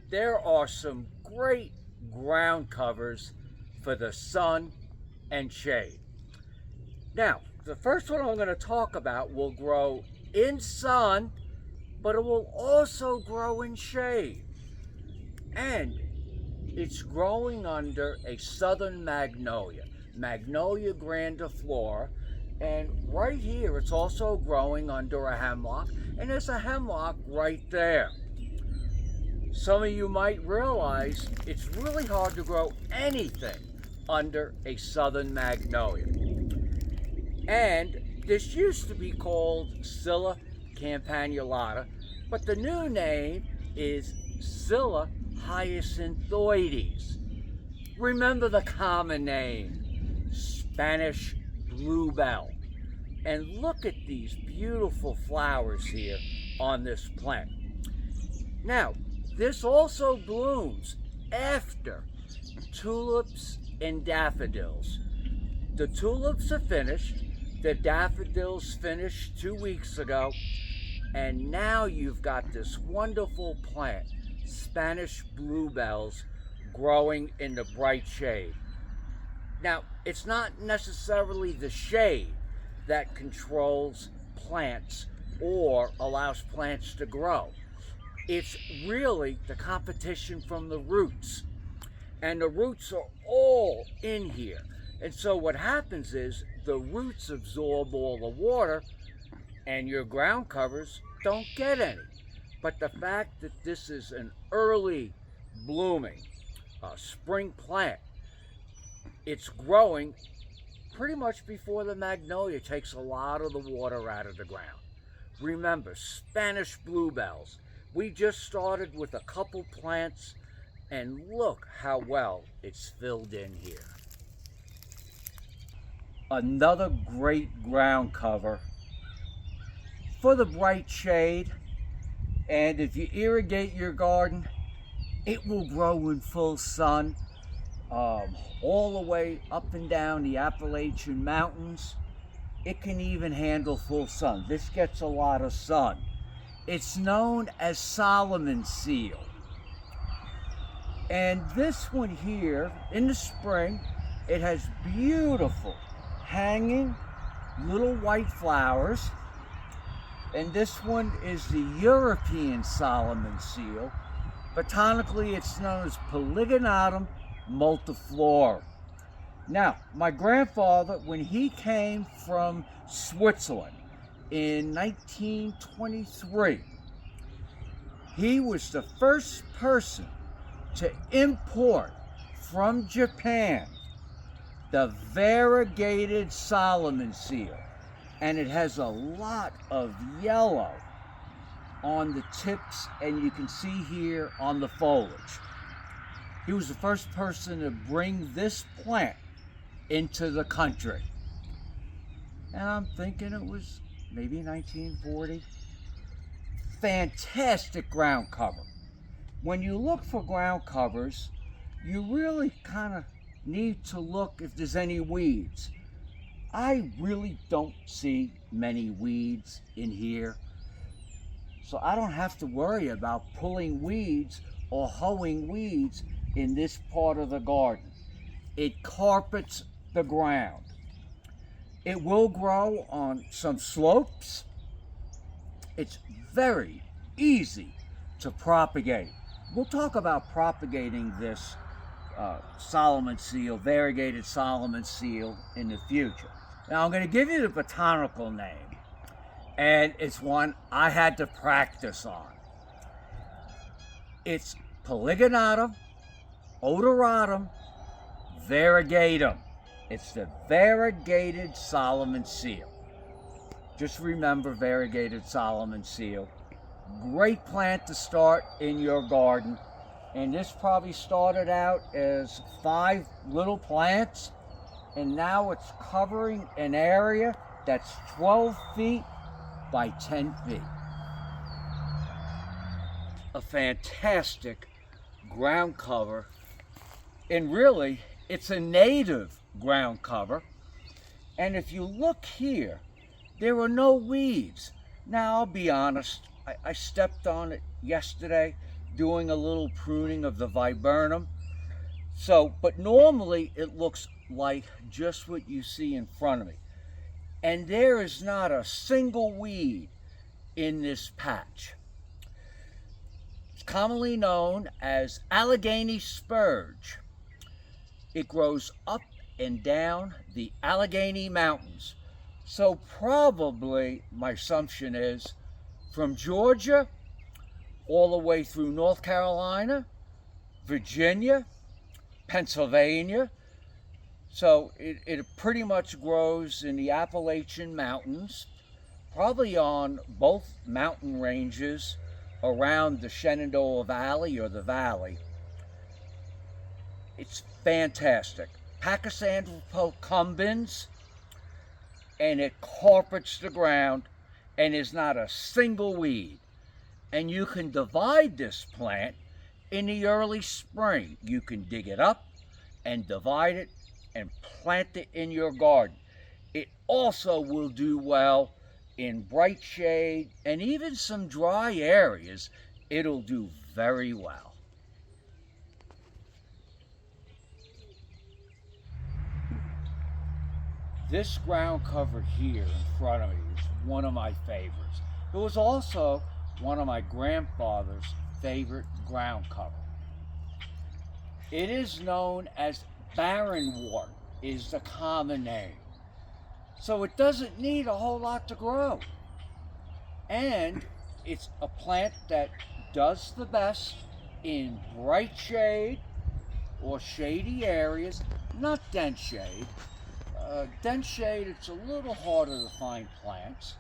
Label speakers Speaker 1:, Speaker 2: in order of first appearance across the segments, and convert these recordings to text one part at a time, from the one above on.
Speaker 1: there are some great ground covers for the sun and shade. Now, the first one I'm going to talk about will grow in sun, but it will also grow in shade. And it's growing under a southern magnolia, Magnolia grandiflora. And right here, it's also growing under a hemlock, and there's a hemlock right there. Some of you might realize it's really hard to grow anything under a southern magnolia. And this used to be called Scilla campanulata, but the new name is Scilla hyacinthoides. Remember the common name, Spanish bluebell. And look at these beautiful flowers here on this plant. Now, this also blooms after tulips and daffodils. The tulips are finished, the daffodils finished 2 weeks ago, and now you've got this wonderful plant, Spanish bluebells, growing in the bright shade. Now, it's not necessarily the shade that controls plants or allows plants to grow. It's really the competition from the roots. And the roots are all in here. And so what happens is the roots absorb all the water and your ground covers don't get any. But the fact that this is an early blooming spring plant, it's growing pretty much before the magnolia takes a lot of the water out of the ground. Remember, Spanish bluebells. We just started with a couple plants, and look how well it's filled in here. Another great ground cover for the bright shade, and if you irrigate your garden, it will grow in full sun. All the way up and down the Appalachian Mountains. It can even handle full sun. This gets a lot of sun. It's known as Solomon seal. And this one here, in the spring, it has beautiful hanging little white flowers. And this one is the European Solomon seal. Botanically, it's known as Polygonatum multiflora. Now, my grandfather, when he came from Switzerland in 1923, he was the first person to import from Japan the variegated Solomon seal. And it has a lot of yellow on the tips, and you can see here on the foliage. He was the first person to bring this plant into the country. And I'm thinking it was maybe 1940. Fantastic ground cover. When you look for ground covers, you really kind of need to look if there's any weeds. I really don't see many weeds in here. So I don't have to worry about pulling weeds or hoeing weeds in this part of the garden. It carpets the ground. It will grow on some slopes. It's very easy to propagate. We'll talk about propagating this Solomon seal, variegated Solomon seal, in the future. Now I'm going to give you the botanical name, and it's one I had to practice on. It's Polygonatum odoratum variegatum. It's the variegated Solomon seal. Just remember variegated Solomon seal. Great plant to start in your garden. And this probably started out as 5 little plants, and now it's covering an area that's 12 feet by 10 feet. A fantastic ground cover, and really it's a native ground cover. And if you look here, there are no weeds. Now I'll be honest, I stepped on it yesterday. doing a little pruning of the viburnum. So, but normally it looks like just what you see in front of me. And there is not a single weed in this patch. It's commonly known as Allegheny spurge. It grows up and down the Allegheny mountains. So probably, my assumption is, from Georgia all the way through North Carolina, Virginia, Pennsylvania. So it pretty much grows in the Appalachian Mountains, probably on both mountain ranges around the Shenandoah Valley or the valley. It's fantastic. Pachysandra procumbens, and it carpets the ground and is not a single weed. And you can divide this plant in the early spring. You can dig it up and divide it and plant it in your garden. It also will do well in bright shade and even some dry areas. It'll do very well. This ground cover here in front of me is one of my favorites. It was also one of my grandfather's favorite ground cover. It is known as Barrenwort, is the common name. So it doesn't need a whole lot to grow. And it's a plant that does the best in bright shade or shady areas, not dense shade. Dense shade, it's a little harder to find plants,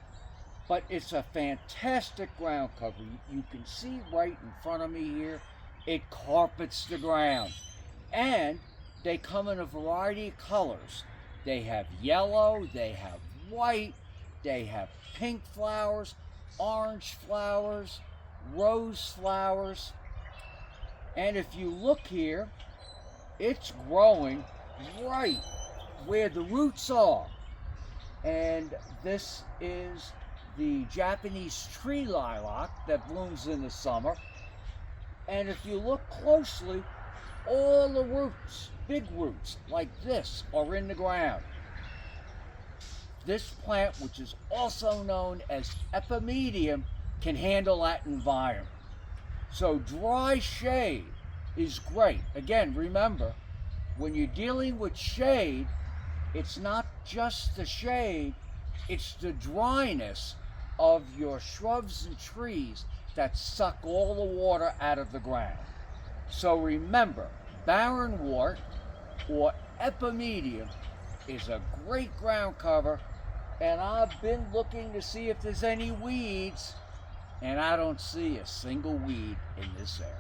Speaker 1: but it's a fantastic ground cover. You can see right in front of me here, it carpets the ground. And they come in a variety of colors. They have yellow, they have white, they have pink flowers, orange flowers, rose flowers. And if you look here, it's growing right where the roots are. And this is the Japanese tree lilac that blooms in the summer. And if you look closely, all the roots, big roots like this, are in the ground. This plant, which is also known as Epimedium, can handle that environment. So dry shade is great. Again, remember, when you're dealing with shade, it's not just the shade, it's the dryness of your shrubs and trees that suck all the water out of the ground. So remember, Barrenwort or Epimedium is a great ground cover, and I've been looking to see if there's any weeds, and I don't see a single weed in this area.